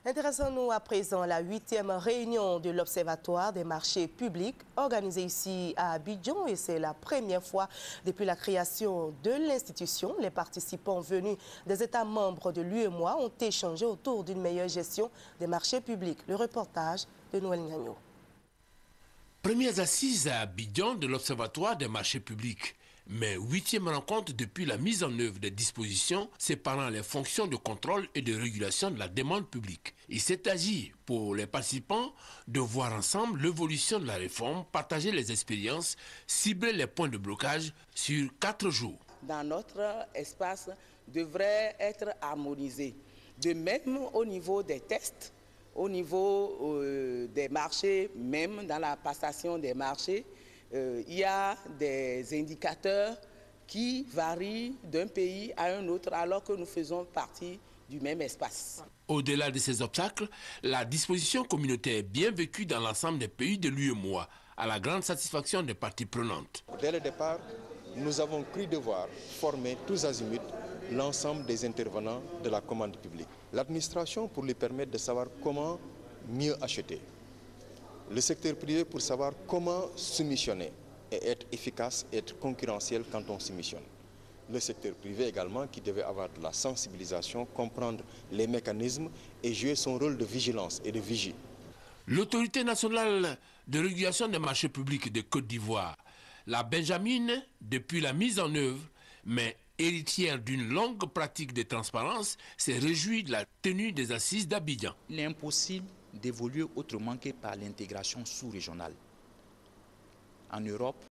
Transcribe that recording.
Intéressons-nous à présent à la 8e réunion de l'Observatoire des marchés publics organisée ici à Abidjan et c'est la première fois depuis la création de l'institution. Les participants venus des États membres de l'UEMOA ont échangé autour d'une meilleure gestion des marchés publics. Le reportage de Noël Ngagno. Premières assises à Abidjan de l'Observatoire des marchés publics. Mais 8e rencontre depuis la mise en œuvre des dispositions séparant les fonctions de contrôle et de régulation de la demande publique. Il s'est agi pour les participants de voir ensemble l'évolution de la réforme, partager les expériences, cibler les points de blocage sur 4 jours. Dans notre espace devrait être harmonisé. De même au niveau des tests, au niveau des marchés, même dans la passation des marchés, il y a des indicateurs qui varient d'un pays à un autre alors que nous faisons partie du même espace. Au-delà de ces obstacles, la disposition communautaire est bien vécue dans l'ensemble des pays de l'UEMOA, à la grande satisfaction des parties prenantes. Dès le départ, nous avons cru devoir former tous azimuts l'ensemble des intervenants de la commande publique. L'administration pour lui permettre de savoir comment mieux acheter. Le secteur privé pour savoir comment soumissionner et être efficace et être concurrentiel quand on soumissionne. Le secteur privé également qui devait avoir de la sensibilisation, comprendre les mécanismes et jouer son rôle de vigilance et de vigie. L'autorité nationale de régulation des marchés publics de Côte d'Ivoire, la Benjamine, depuis la mise en œuvre, mais héritière d'une longue pratique de transparence, s'est réjouie de la tenue des assises d'Abidjan. Il est impossible d'évoluer autrement que par l'intégration sous-régionale. En Europe,